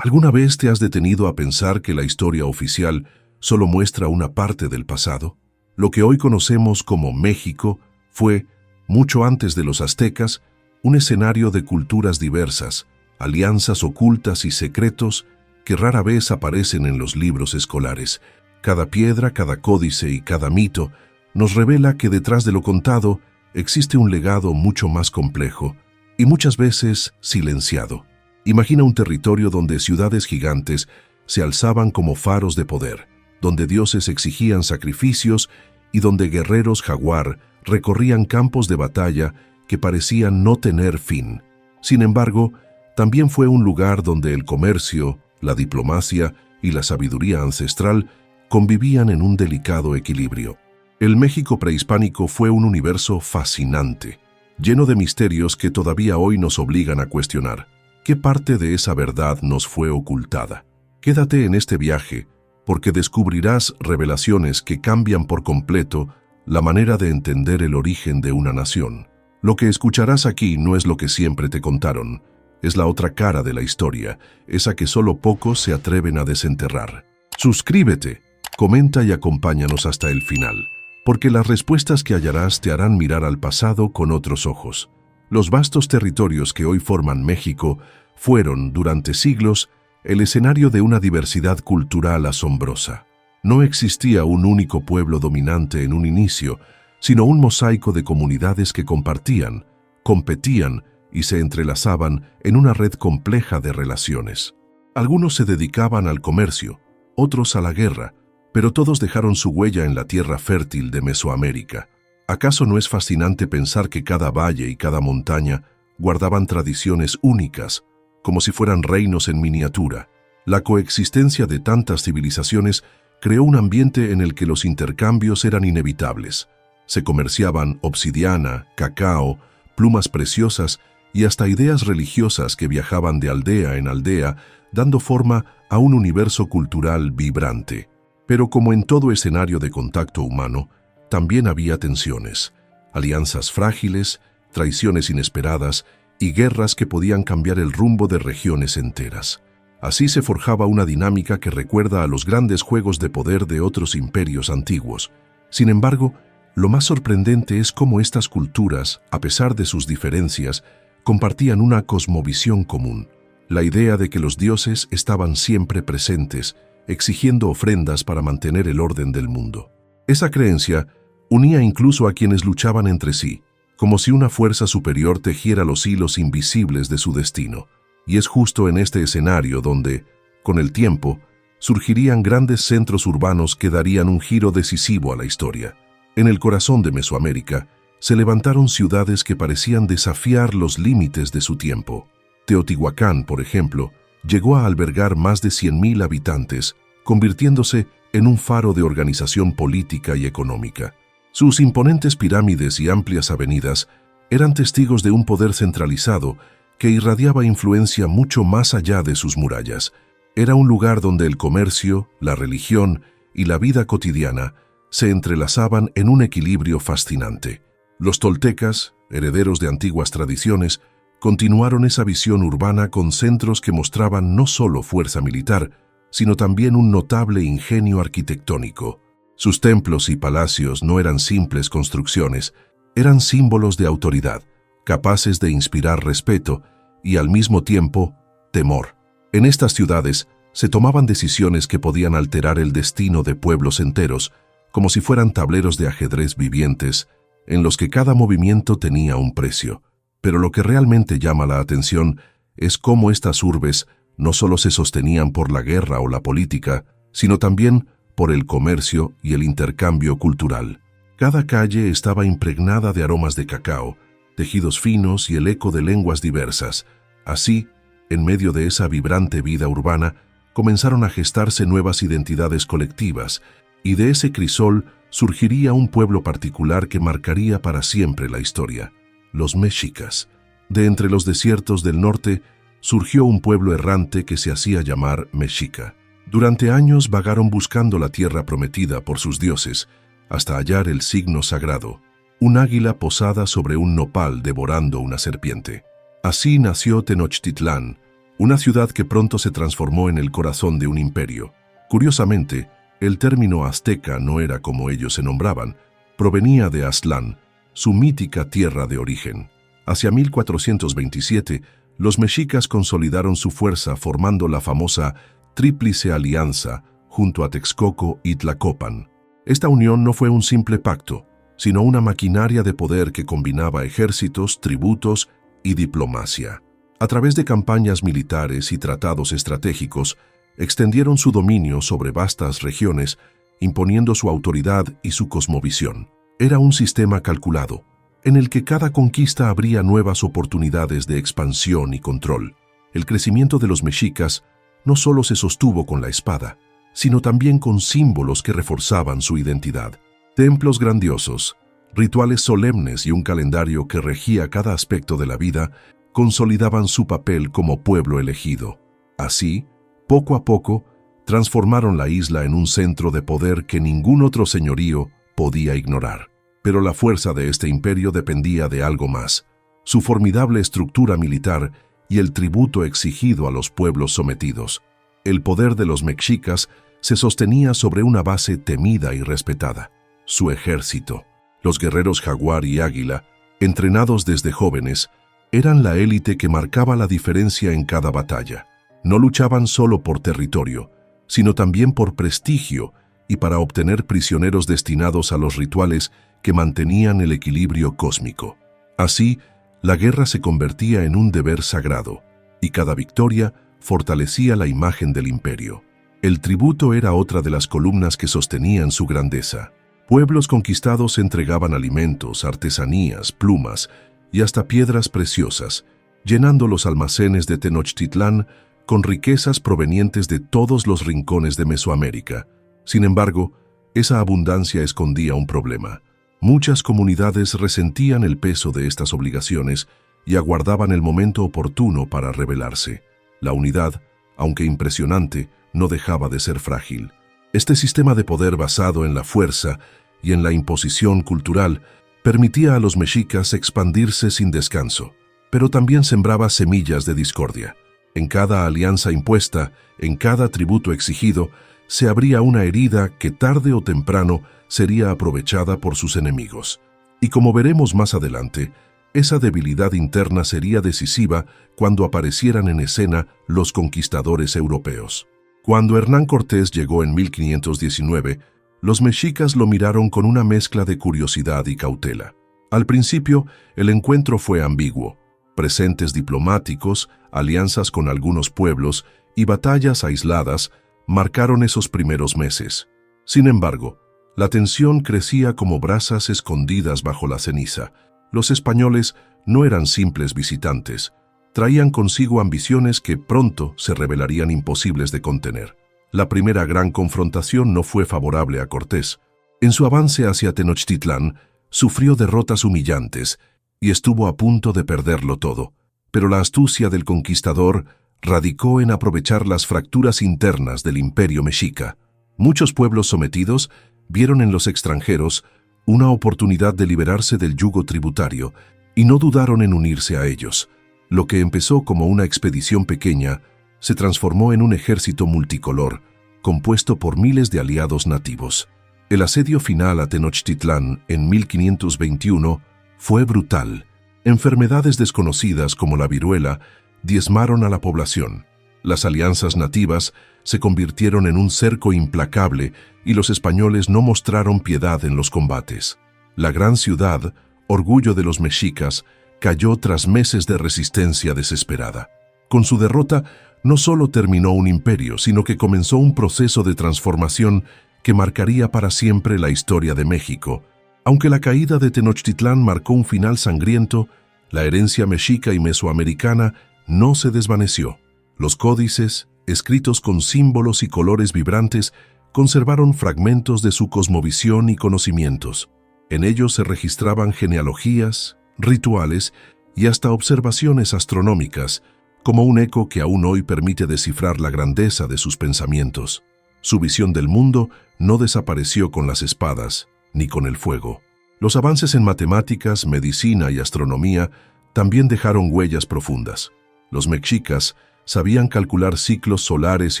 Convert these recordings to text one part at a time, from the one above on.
¿Alguna vez te has detenido a pensar que la historia oficial solo muestra una parte del pasado? Lo que hoy conocemos como México fue, mucho antes de los aztecas, un escenario de culturas diversas, alianzas ocultas y secretos que rara vez aparecen en los libros escolares. Cada piedra, cada códice y cada mito nos revela que detrás de lo contado existe un legado mucho más complejo y muchas veces silenciado. Imagina un territorio donde ciudades gigantes se alzaban como faros de poder, donde dioses exigían sacrificios y donde guerreros jaguar recorrían campos de batalla que parecían no tener fin. Sin embargo, también fue un lugar donde el comercio, la diplomacia y la sabiduría ancestral convivían en un delicado equilibrio. El México prehispánico fue un universo fascinante, lleno de misterios que todavía hoy nos obligan a cuestionar. ¿Qué parte de esa verdad nos fue ocultada? Quédate en este viaje, porque descubrirás revelaciones que cambian por completo la manera de entender el origen de una nación. Lo que escucharás aquí no es lo que siempre te contaron, es la otra cara de la historia, esa que solo pocos se atreven a desenterrar. Suscríbete, comenta y acompáñanos hasta el final, porque las respuestas que hallarás te harán mirar al pasado con otros ojos. Los vastos territorios que hoy forman México fueron, durante siglos, el escenario de una diversidad cultural asombrosa. No existía un único pueblo dominante en un inicio, sino un mosaico de comunidades que compartían, competían y se entrelazaban en una red compleja de relaciones. Algunos se dedicaban al comercio, otros a la guerra, pero todos dejaron su huella en la tierra fértil de Mesoamérica. ¿Acaso no es fascinante pensar que cada valle y cada montaña guardaban tradiciones únicas, como si fueran reinos en miniatura? La coexistencia de tantas civilizaciones creó un ambiente en el que los intercambios eran inevitables. Se comerciaban obsidiana, cacao, plumas preciosas y hasta ideas religiosas que viajaban de aldea en aldea, dando forma a un universo cultural vibrante. Pero como en todo escenario de contacto humano, también había tensiones, alianzas frágiles, traiciones inesperadas y guerras que podían cambiar el rumbo de regiones enteras. Así se forjaba una dinámica que recuerda a los grandes juegos de poder de otros imperios antiguos. Sin embargo, lo más sorprendente es cómo estas culturas, a pesar de sus diferencias, compartían una cosmovisión común, la idea de que los dioses estaban siempre presentes, exigiendo ofrendas para mantener el orden del mundo. Esa creencia unía incluso a quienes luchaban entre sí, como si una fuerza superior tejiera los hilos invisibles de su destino. Y es justo en este escenario donde, con el tiempo, surgirían grandes centros urbanos que darían un giro decisivo a la historia. En el corazón de Mesoamérica, se levantaron ciudades que parecían desafiar los límites de su tiempo. Teotihuacán, por ejemplo, llegó a albergar más de 100,000 habitantes, convirtiéndose en un faro de organización política y económica. Sus imponentes pirámides y amplias avenidas eran testigos de un poder centralizado que irradiaba influencia mucho más allá de sus murallas. Era un lugar donde el comercio, la religión y la vida cotidiana se entrelazaban en un equilibrio fascinante. Los toltecas, herederos de antiguas tradiciones, continuaron esa visión urbana con centros que mostraban no solo fuerza militar, sino también un notable ingenio arquitectónico. Sus templos y palacios no eran simples construcciones, eran símbolos de autoridad, capaces de inspirar respeto y al mismo tiempo temor. En estas ciudades se tomaban decisiones que podían alterar el destino de pueblos enteros, como si fueran tableros de ajedrez vivientes, en los que cada movimiento tenía un precio. Pero lo que realmente llama la atención es cómo estas urbes no solo se sostenían por la guerra o la política, sino también por el comercio y el intercambio cultural. Cada calle estaba impregnada de aromas de cacao, tejidos finos y el eco de lenguas diversas. Así, en medio de esa vibrante vida urbana, comenzaron a gestarse nuevas identidades colectivas, y de ese crisol surgiría un pueblo particular que marcaría para siempre la historia: los mexicas. De entre los desiertos del norte surgió un pueblo errante que se hacía llamar mexica. Durante años vagaron buscando la tierra prometida por sus dioses, hasta hallar el signo sagrado, un águila posada sobre un nopal devorando una serpiente. Así nació Tenochtitlán, una ciudad que pronto se transformó en el corazón de un imperio. Curiosamente, el término azteca no era como ellos se nombraban, provenía de Aztlán, su mítica tierra de origen. Hacia 1427, los mexicas consolidaron su fuerza formando la famosa Tríplice Alianza junto a Texcoco y Tlacopan. Esta unión no fue un simple pacto, sino una maquinaria de poder que combinaba ejércitos, tributos y diplomacia. A través de campañas militares y tratados estratégicos, extendieron su dominio sobre vastas regiones, imponiendo su autoridad y su cosmovisión. Era un sistema calculado, en el que cada conquista abría nuevas oportunidades de expansión y control. El crecimiento de los mexicas no solo se sostuvo con la espada, sino también con símbolos que reforzaban su identidad. Templos grandiosos, rituales solemnes y un calendario que regía cada aspecto de la vida consolidaban su papel como pueblo elegido. Así, poco a poco, transformaron la isla en un centro de poder que ningún otro señorío podía ignorar. Pero la fuerza de este imperio dependía de algo más: su formidable estructura militar y el tributo exigido a los pueblos sometidos. El poder de los mexicas se sostenía sobre una base temida y respetada: su ejército. Los guerreros jaguar y águila, entrenados desde jóvenes, eran la élite que marcaba la diferencia en cada batalla. No luchaban solo por territorio, sino también por prestigio y para obtener prisioneros destinados a los rituales que mantenían el equilibrio cósmico. Así, la guerra se convertía en un deber sagrado, y cada victoria fortalecía la imagen del imperio. El tributo era otra de las columnas que sostenían su grandeza. Pueblos conquistados entregaban alimentos, artesanías, plumas y hasta piedras preciosas, llenando los almacenes de Tenochtitlán con riquezas provenientes de todos los rincones de Mesoamérica. Sin embargo, esa abundancia escondía un problema. Muchas comunidades resentían el peso de estas obligaciones y aguardaban el momento oportuno para rebelarse. La unidad, aunque impresionante, no dejaba de ser frágil. Este sistema de poder basado en la fuerza y en la imposición cultural permitía a los mexicas expandirse sin descanso, pero también sembraba semillas de discordia. En cada alianza impuesta, en cada tributo exigido, se abría una herida que tarde o temprano sería aprovechada por sus enemigos. Y como veremos más adelante, esa debilidad interna sería decisiva cuando aparecieran en escena los conquistadores europeos. Cuando Hernán Cortés llegó en 1519, los mexicas lo miraron con una mezcla de curiosidad y cautela. Al principio, el encuentro fue ambiguo. Presentes diplomáticos, alianzas con algunos pueblos y batallas aisladas marcaron esos primeros meses. Sin embargo, la tensión crecía como brasas escondidas bajo la ceniza. Los españoles no eran simples visitantes, traían consigo ambiciones que pronto se revelarían imposibles de contener. La primera gran confrontación no fue favorable a Cortés. En su avance hacia Tenochtitlán, sufrió derrotas humillantes y estuvo a punto de perderlo todo. Pero la astucia del conquistador radicó en aprovechar las fracturas internas del imperio mexica. Muchos pueblos sometidos vieron en los extranjeros una oportunidad de liberarse del yugo tributario y no dudaron en unirse a ellos. Lo que empezó como una expedición pequeña se transformó en un ejército multicolor, compuesto por miles de aliados nativos. El asedio final a Tenochtitlán en 1521 fue brutal. Enfermedades desconocidas como la viruela diezmaron a la población. Las alianzas nativas se convirtieron en un cerco implacable y los españoles no mostraron piedad en los combates. La gran ciudad, orgullo de los mexicas, cayó tras meses de resistencia desesperada. Con su derrota, no solo terminó un imperio, sino que comenzó un proceso de transformación que marcaría para siempre la historia de México. Aunque la caída de Tenochtitlán marcó un final sangriento, la herencia mexica y mesoamericana no se desvaneció. Los códices, escritos con símbolos y colores vibrantes, conservaron fragmentos de su cosmovisión y conocimientos. En ellos se registraban genealogías, rituales y hasta observaciones astronómicas, como un eco que aún hoy permite descifrar la grandeza de sus pensamientos. Su visión del mundo no desapareció con las espadas, ni con el fuego. Los avances en matemáticas, medicina y astronomía también dejaron huellas profundas. Los mexicas Sabían calcular ciclos solares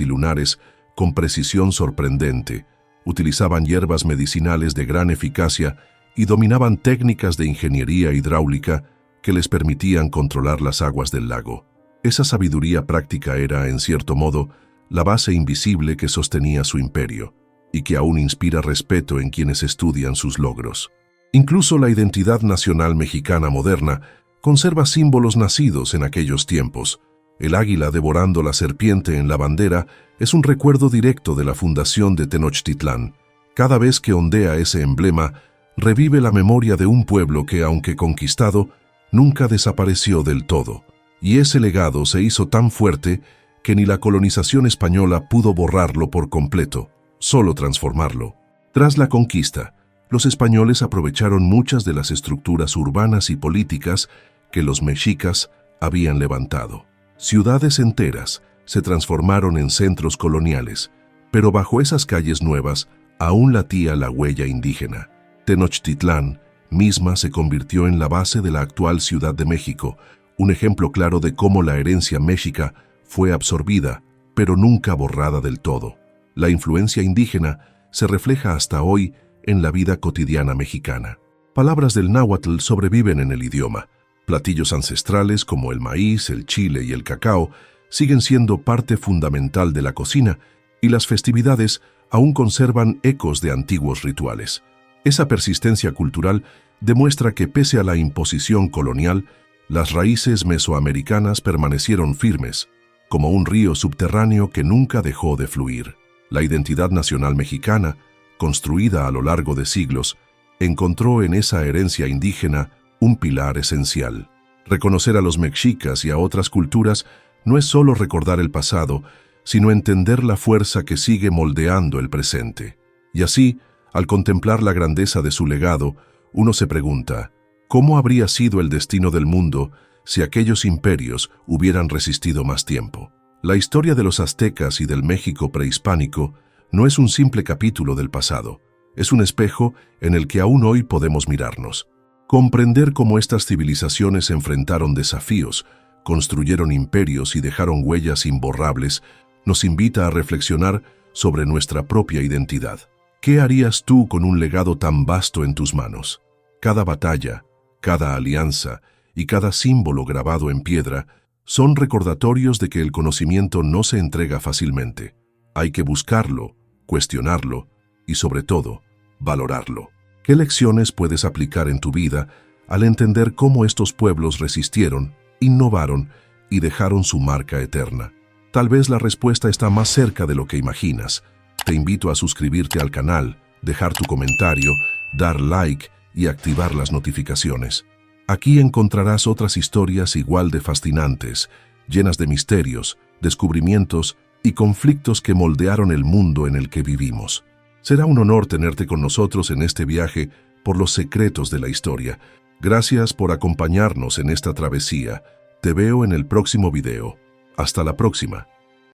y lunares con precisión sorprendente, utilizaban hierbas medicinales de gran eficacia y dominaban técnicas de ingeniería hidráulica que les permitían controlar las aguas del lago. Esa sabiduría práctica era, en cierto modo, la base invisible que sostenía su imperio, y que aún inspira respeto en quienes estudian sus logros. Incluso la identidad nacional mexicana moderna conserva símbolos nacidos en aquellos tiempos. El águila devorando la serpiente en la bandera es un recuerdo directo de la fundación de Tenochtitlán. Cada vez que ondea ese emblema, revive la memoria de un pueblo que, aunque conquistado, nunca desapareció del todo. Y ese legado se hizo tan fuerte que ni la colonización española pudo borrarlo por completo, solo transformarlo. Tras la conquista, los españoles aprovecharon muchas de las estructuras urbanas y políticas que los mexicas habían levantado. Ciudades enteras se transformaron en centros coloniales, pero bajo esas calles nuevas aún latía la huella indígena. Tenochtitlán misma se convirtió en la base de la actual Ciudad de México, un ejemplo claro de cómo la herencia mexica fue absorbida, pero nunca borrada del todo. La influencia indígena se refleja hasta hoy en la vida cotidiana mexicana. Palabras del náhuatl sobreviven en el idioma. Platillos ancestrales como el maíz, el chile y el cacao siguen siendo parte fundamental de la cocina y las festividades aún conservan ecos de antiguos rituales. Esa persistencia cultural demuestra que pese a la imposición colonial, las raíces mesoamericanas permanecieron firmes, como un río subterráneo que nunca dejó de fluir. La identidad nacional mexicana, construida a lo largo de siglos, encontró en esa herencia indígena un pilar esencial. Reconocer a los mexicas y a otras culturas no es solo recordar el pasado, sino entender la fuerza que sigue moldeando el presente. Y así, al contemplar la grandeza de su legado, uno se pregunta, ¿cómo habría sido el destino del mundo si aquellos imperios hubieran resistido más tiempo? La historia de los aztecas y del México prehispánico no es un simple capítulo del pasado, es un espejo en el que aún hoy podemos mirarnos. Comprender cómo estas civilizaciones enfrentaron desafíos, construyeron imperios y dejaron huellas imborrables, nos invita a reflexionar sobre nuestra propia identidad. ¿Qué harías tú con un legado tan vasto en tus manos? Cada batalla, cada alianza y cada símbolo grabado en piedra son recordatorios de que el conocimiento no se entrega fácilmente. Hay que buscarlo, cuestionarlo y, sobre todo, valorarlo. ¿Qué lecciones puedes aplicar en tu vida al entender cómo estos pueblos resistieron, innovaron y dejaron su marca eterna? Tal vez la respuesta está más cerca de lo que imaginas. Te invito a suscribirte al canal, dejar tu comentario, dar like y activar las notificaciones. Aquí encontrarás otras historias igual de fascinantes, llenas de misterios, descubrimientos y conflictos que moldearon el mundo en el que vivimos. Será un honor tenerte con nosotros en este viaje por los secretos de la historia. Gracias por acompañarnos en esta travesía. Te veo en el próximo video. Hasta la próxima.